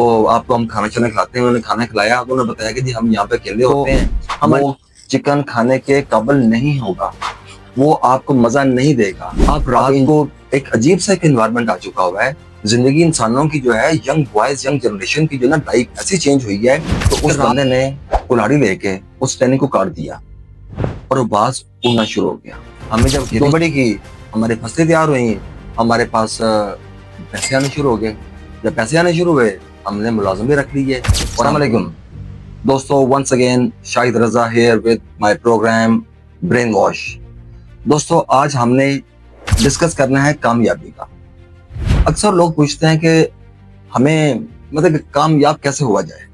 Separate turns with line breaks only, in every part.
तो आपको हम खाना शाना खिलाते हैं। उन्होंने खाना खिलाया तो उन्होंने बताया कि जी हम यहाँ पे अकेले होते हैं, वो चिकन खाने के काबिल नहीं होगा, वो आपको मजा नहीं देगा। आप रात को एक अजीब सा एक एनवायरनमेंट आ चुका हुआ है। जिंदगी इंसानों की जो है, यंग बॉयज यंग जनरेशन की जो ना लाइफ ऐसी चेंज हुई है। तो उस बंदे ने कुल्हाड़ी लेके उस टहनी को काट दिया और वो बाज उड़ना शुरू हो गया। हमें जब खेती बड़ी की, हमारी फसलें तैयार हुई, हमारे पास पैसे आने शुरू हो गए। जब पैसे आने शुरू हुए हमने मुलाजिम भी रख लिए। अस्सलाम वालेकुम दोस्तों, once again Shahid Raza here with my programme brainwash. दोस्तों आज हमने डिस्कस करना है कामयाबी का। अक्सर लोग पूछते हैं कि हमें मतलब कामयाब कैसे हुआ जाए,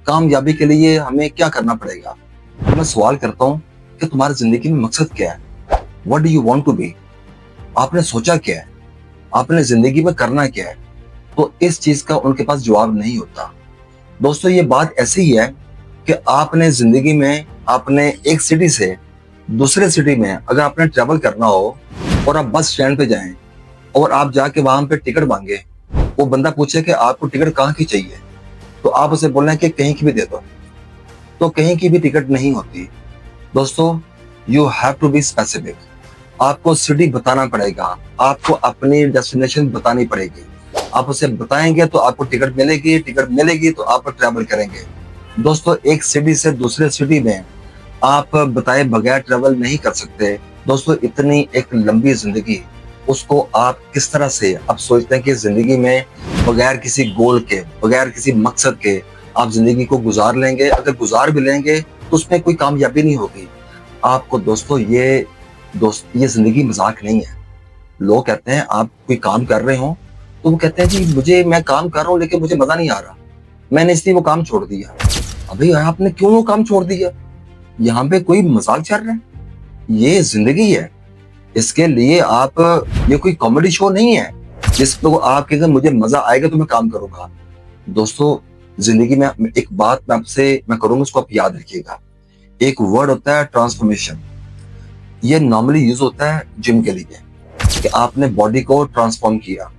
कामयाबी के लिए हमें क्या करना पड़ेगा। तो मैं सवाल करता हूँ कि तुम्हारी जिंदगी में मकसद क्या है, what do you want to be, आपने सोचा क्या है, आपने जिंदगी में करना क्या है। तो इस चीज का उनके पास जवाब नहीं होता। दोस्तों ये बात ऐसी ही है कि आपने जिंदगी में आपने एक सिटी से दूसरे सिटी में अगर आपने ट्रेवल करना हो और आप बस स्टैंड पे जाएं और आप जाके वहां पे टिकट मांगे, वो बंदा पूछे कि आपको टिकट कहाँ की चाहिए, तो आप उसे बोलना है कि कहीं की भी दे दो, तो कहीं की भी टिकट नहीं होती। दोस्तों you have to be specific. आपको सिटी बताना पड़ेगा, आपको अपनी डेस्टिनेशन बतानी पड़ेगी। आप उसे बताएंगे तो आपको टिकट मिलेगी, टिकट मिलेगी तो आप ट्रैवल करेंगे। दोस्तों एक सिटी से दूसरे सिटी में आप बताए बगैर ट्रैवल नहीं कर सकते। दोस्तों इतनी एक लंबी जिंदगी, उसको आप किस तरह से आप सोचते हैं कि जिंदगी में बगैर किसी गोल के, बगैर किसी मकसद के आप जिंदगी को गुजार लेंगे। अगर गुजार भी लेंगे तो उसमें कोई कामयाबी नहीं होगी आपको। दोस्तों ये जिंदगी मजाक नहीं है। लोग कहते हैं आप कोई काम कर रहे हो तो वो कहते हैं जी मैं काम कर रहा हूँ लेकिन मुझे मजा नहीं आ रहा, मैंने इसलिए वो काम छोड़ दिया। अभी आपने क्यों वो काम छोड़ दिया? यहाँ पे कोई मजाक चल रहा है? ये जिंदगी है। इसके लिए आप, ये कोई कॉमेडी शो नहीं है जिसको आप कहते हैं मुझे मजा आएगा तो मैं काम करूंगा। दोस्तों जिंदगी में एक बात मैं करूंगा, उसको आप याद रखिएगा। एक वर्ड होता है ट्रांसफॉर्मेशन। ये नॉर्मली यूज होता है जिम के लिए कि आपने बॉडी को ट्रांसफॉर्म किया।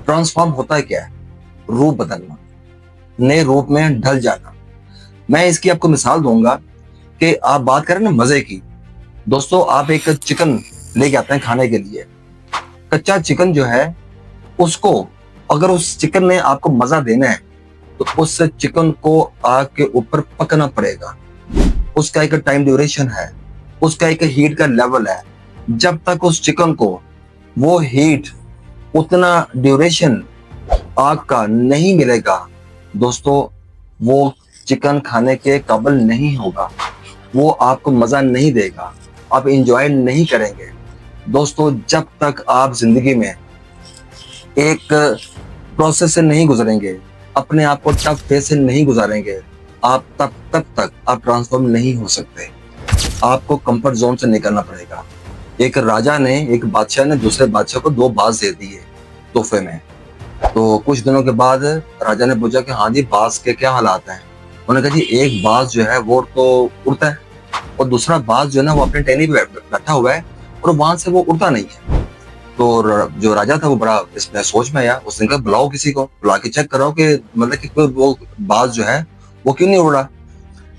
ट्रांसफॉर्म होता है क्या है? रूप बदलना, नए रूप में ढल जाना। मैं इसकी आपको मिसाल दूंगा कि आप बात करें ना मजे की। दोस्तों आप एक चिकन लेके आते हैं खाने के लिए, कच्चा चिकन जो है उसको, अगर उस चिकन ने आपको मजा देना है तो उस चिकन को आग के ऊपर पकना पड़ेगा। उसका एक टाइम ड्यूरेशन है, उसका एक हीट का लेवल है। जब तक उस चिकन को वो हीट, उतना ड्यूरेशन आग का नहीं मिलेगा, दोस्तों वो चिकन खाने के काबिल नहीं होगा, वो आपको मजा नहीं देगा, आप इंजॉय नहीं करेंगे। दोस्तों जब तक आप जिंदगी में एक प्रोसेस से नहीं गुजरेंगे, अपने आप को टफ फेज से नहीं गुजारेंगे, आप तब तक आप ट्रांसफॉर्म नहीं हो सकते। आपको कंफर्ट जोन से निकलना पड़ेगा। एक बादशाह ने दूसरे बादशाह को 2 बाज दे दिए तोहफे में। तो कुछ दिनों के बाद राजा ने पूछा कि हाँ जी बाज के क्या हालात हैं। उन्होंने कहा जी एक बाज जो है वो तो उड़ता है और दूसरा बाज जो है ना वो अपने टहनी पे बैठा हुआ है और वहां से वो उड़ता नहीं है। तो जो राजा था वो बड़ा इसमें सोच में आया। उसने कहा बुलाओ किसी को, बुला के चेक कराओ कि मतलब कि वो बाज जो है वो क्यों नहीं उड़ रहा।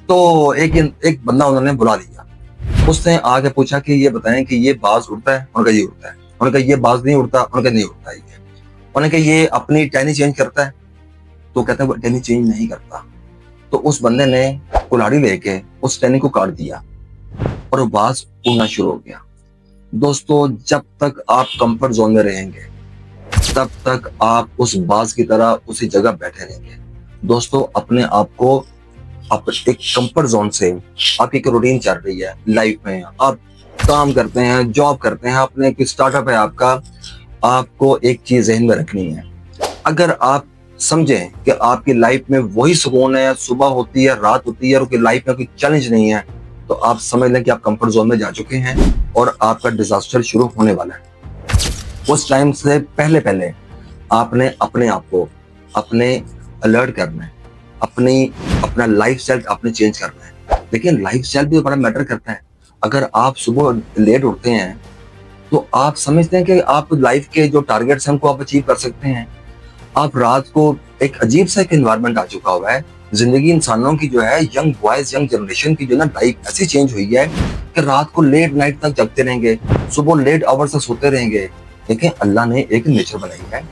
तो एक बंदा उन्होंने बुला लिया। उसने आके पूछा कि ये बताएं कि ये बाज उड़ता है? उन्होंने कहा ये उड़ता है। उन्होंने कहा ये बाज नहीं उड़ता? उन्होंने कहा नहीं उड़ता ये। उन्होंने कहा ये अपनी टहनी चेंज करता है? तो कहते हैं वो टहनी चेंज नहीं करता। तो उस बंदे ने कुल्हाड़ी लेके उस टहनी को काट दिया और वो बाज उड़ना शुरू हो गया। दोस्तों जब तक आप कंफर्ट जोन में रहेंगे तब तक आप उस बाज की तरह उसी जगह बैठे रहेंगे। दोस्तों अपने आप को, आप एक कंफर्ट जोन से, आपकी एक रूटीन चल रही है लाइफ में, आप काम करते हैं, जॉब करते हैं, अपने कोई स्टार्टअप है आपका, आपको एक चीज ज़हन में रखनी है। अगर आप समझें कि आपकी लाइफ में वही सुकून है, सुबह होती है रात होती है और कोई लाइफ में कोई चैलेंज नहीं है, तो आप समझ लें कि आप कंफर्ट जोन में जा चुके हैं और आपका डिजास्टर शुरू होने वाला है। उस टाइम से पहले आपने अपने आप को अपने अलर्ट करना है, अपना लाइफ स्टाइल आपने चेंज करना है। लेकिन लाइफ स्टाइल भी बड़ा मैटर करता है। अगर आप सुबह लेट उठते हैं तो आप समझते हैं कि आप लाइफ के जो टारगेट्स हैं उनको आप अचीव कर सकते हैं। आप रात को एक अजीब सा एक एनवायरनमेंट आ चुका हुआ है। जिंदगी इंसानों की जो है, यंग बॉयज यंग जनरेशन की जो ना लाइफ ऐसी चेंज हुई है कि रात को लेट नाइट तक जगते रहेंगे, सुबह लेट आवर्स तक सोते रहेंगे। देखिए, अल्लाह ने एक नेचर बनाई है।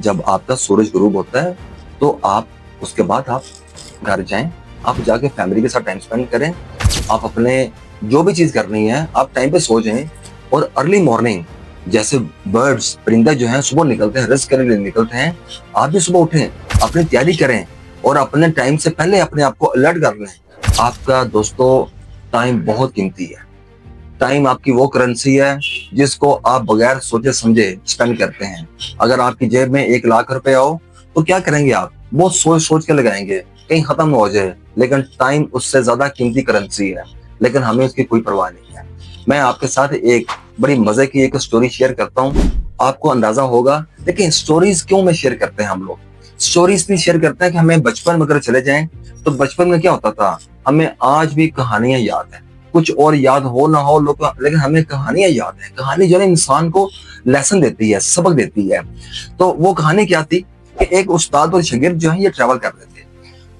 जब आपका सूरज गुरूब होता है तो आप उसके बाद आप घर जाएं, आप जाके फैमिली के साथ टाइम स्पेंड करें, आप अपने जो भी चीज करनी है आप टाइम पे सो जाएं। और अर्ली मॉर्निंग जैसे बर्ड्स परिंदे जो हैं सुबह निकलते हैं, रिस्क करने के लिए निकलते हैं, आप भी सुबह उठें, अपनी तैयारी करें और अपने टाइम से पहले अपने आप को अलर्ट कर लें। आपका दोस्तों टाइम बहुत कीमती है। टाइम आपकी वो करेंसी है जिसको आप बगैर सोचे समझे स्पेंड करते हैं। अगर आपकी जेब में 1 लाख रुपए हो तो क्या करेंगे आप? बहुत सोच सोच के लगाएंगे, कहीं खत्म हो जाए। लेकिन टाइम उससे ज्यादा कीमती करेंसी है, लेकिन हमें उसकी कोई परवाह नहीं है। मैं आपके साथ एक बड़ी मजे की एक स्टोरी शेयर करता हूँ, आपको अंदाजा होगा। लेकिन स्टोरीज क्यों में शेयर करते हैं हम लोग? स्टोरीज भी शेयर करते हैं कि हमें बचपन में अगर चले जाएं तो बचपन में क्या होता था। हमें आज भी कहानियां याद है, कुछ और याद हो ना हो लोग, लेकिन हमें कहानियां याद है। कहानी जो है इंसान को लेसन देती है, सबक देती है। तो वो कहानी क्या थी कि एक उस्ताद और शागिर्द जो है ये ट्रैवल कर रहे थे।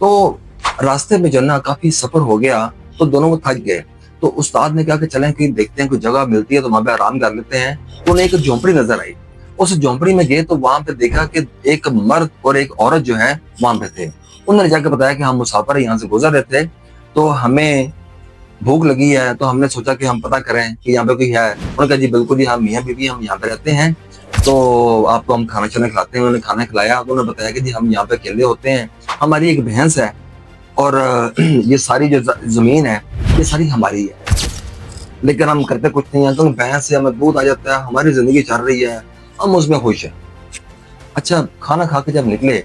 तो रास्ते में जो ना काफी सफर हो गया तो दोनों वो थक गए। तो उस्ताद ने कहा कि चलें कि देखते हैं कोई जगह मिलती है तो वहां पे आराम कर लेते हैं। तो उन्हें एक झोंपड़ी नजर आई। उस झोंपड़ी में गए तो वहां पे देखा कि एक मर्द और एक औरत जो है वहां पे थे। उन्होंने जाकर बताया कि हम मुसाफिर यहाँ से गुजर रहे थे, तो हमें भूख लगी है, तो हमने सोचा कि हम पता करें कि यहाँ पे कोई है। उन्होंने कहा जी बिल्कुल, हम मियाँ बीवी हम यहाँ पे रहते हैं, तो आपको हम खाना खाना खिलाते हैं। उन्होंने खाना खिलाया तो उन्होंने बताया कि जी हम यहाँ पे अकेले होते हैं, हमारी एक भैंस है और ये सारी जो जमीन है ये सारी हमारी है, लेकिन हम करते कुछ नहीं है। तो भैंस से हमें दूध आ जाता है, हमारी जिंदगी चल रही है, हम उसमें खुश है। अच्छा, खाना खा के जब निकले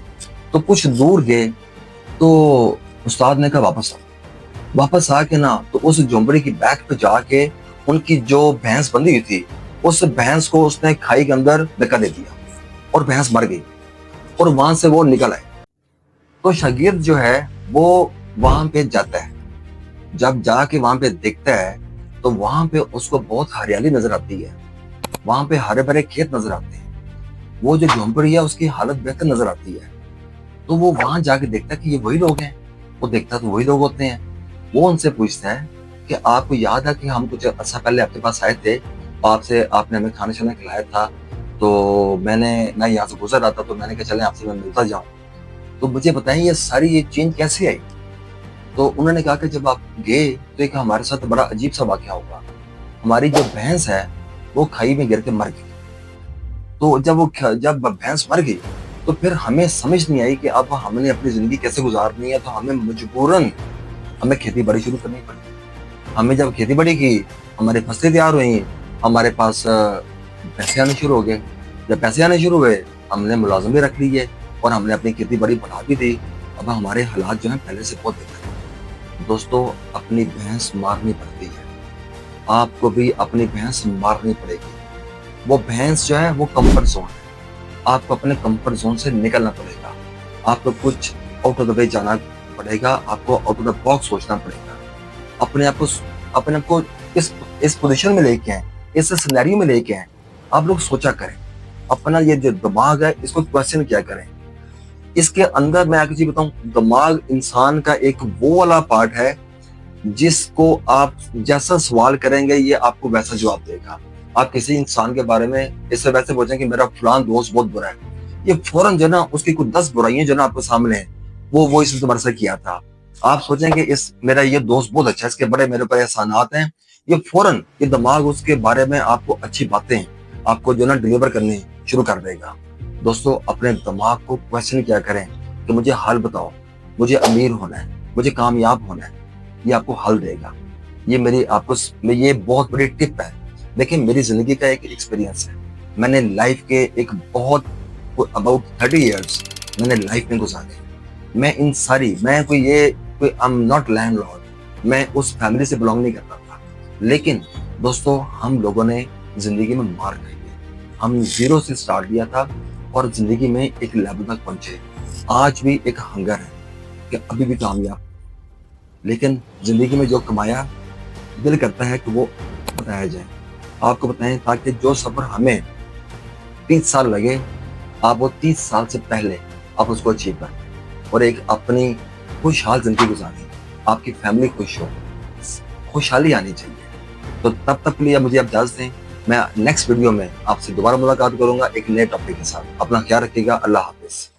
तो कुछ दूर गए तो उस्ताद ने कहा वापस आके ना, तो उस झोंपड़ी की बैक पे जाके उनकी जो भैंस बंधी हुई थी उस भैंस को उसने खाई के अंदर धक्का दे दिया और भैंस मर गई और वहां से वो निकल आए। तो शागिर्द जो है वो वहां पे जाता है, जब जाके वहां पे देखता है तो वहां पे उसको बहुत हरियाली नजर आती है, वहां पे हरे भरे खेत नजर आते हैं, वो जो झोंपड़ी है उसकी हालत बेहतर नजर आती है। तो वो वहां जाके देखता है कि ये वही लोग हैं। वो देखता है तो वही लोग होते हैं। वो उनसे पूछता है कि आपको याद है कि हम कुछ अर्सा पहले आपके पास आए थे, आपसे आपने हमें खाना शाना खिलाया था, तो मैं यहाँ से गुजर रहा था तो मैंने कहा चले आपसे मैं मिलता जाऊं, तो मुझे बताएं ये सारी ये चेंज कैसे आई? तो उन्होंने कहा कि जब आप गए तो एक हमारे साथ बड़ा अजीब सा वाकया हुआ। हमारी जो भैंस है वो खाई में गिर के मर गई। तो जब भैंस मर गई तो फिर हमें समझ नहीं आई कि अब हमने अपनी जिंदगी कैसे गुजारनी है। तो हमें मजबूरन हमें खेती बाड़ी शुरू करनी पड़ी। हमें जब खेती बाड़ी की, हमारी फसलें तैयार हुई, हमारे पास पैसे आने शुरू हो गए। जब पैसे आने शुरू हुए हमने मुलाजिम भी रख लिए और हमने अपनी खेती बाड़ी बढ़ा भी दी। अब हमारे हालात जो है पहले से बहुत बेहतर है। दोस्तों, अपनी भैंस मारनी पड़ती है, आपको भी अपनी भैंस मारनी पड़ेगी। वो भैंस जो है वो कंफर्ट जोन है, आपको अपने कंफर्ट जोन से निकलना पड़ेगा। आपको कुछ आउट ऑफ द वे जाना पड़ेगा, आपको आउट ऑफ द बॉक्स सोचना पड़ेगा। अपने आप को इस पोजीशन में लेके आए, इस सिनेरियो में लेके आए। आप लोग सोचा करें, अपना ये जो दिमाग है इसको क्वेश्चन किया करें। इसके अंदर मैं एक चीज बताऊं, दिमाग इंसान का एक वो वाला पार्ट है जिसको आप जैसा सवाल करेंगे ये आपको वैसा जवाब देगा। आप किसी इंसान के बारे में इससे वैसे बोलें कि मेरा फलान दोस्त बहुत बुरा है, ये फौरन जो ना उसकी कुछ 10 बुराइयां जो ना आपके सामने है वो इसने तुम्हारे साथ किया था। आप सोचेंगे इस मेरा ये दोस्त बहुत अच्छा है, इसके बड़े मेरे पर एहसानात हैं, ये फौरन ये दिमाग उसके बारे में आपको अच्छी बातें आपको जो ना डिलीवर करनी शुरू कर देगा। दोस्तों, अपने दिमाग को क्वेश्चन किया करें कि मुझे हल बताओ, मुझे अमीर होना है, मुझे कामयाब होना है, ये आपको हल देगा। ये मेरी आपको ये बहुत बड़ी टिप है। देखिए, मेरी जिंदगी का एक एक्सपीरियंस है। मैंने लाइफ के एक बहुत अबाउट 30 इयर्स मैंने लाइफ में गुजारे। मैं कोई आई एम नॉट लैंडलॉर्ड, मैं उस फैमिली से बिलोंग नहीं करता था। लेकिन दोस्तों, हम लोगों ने जिंदगी में मार खाई है। हम जीरो से स्टार्ट किया था और जिंदगी में एक लेवल तक पहुंचे। आज भी एक हंगर है कि अभी भी कामयाब, लेकिन जिंदगी में जो कमाया दिल करता है कि वो बताया जाए, आपको बताएं, ताकि जो सफर हमें 30 साल लगे आप वो 30 साल से पहले आप उसको अचीव करें और एक अपनी खुशहाल जिंदगी गुजारें, आपकी फैमिली खुश हो, खुशहाली आनी चाहिए। तो तब तक के लिए मुझे आप इजाजत दें। मैं नेक्स्ट वीडियो में आपसे दोबारा मुलाकात करूंगा एक नए टॉपिक के साथ। अपना ख्याल रखिएगा। अल्लाह हाफिज।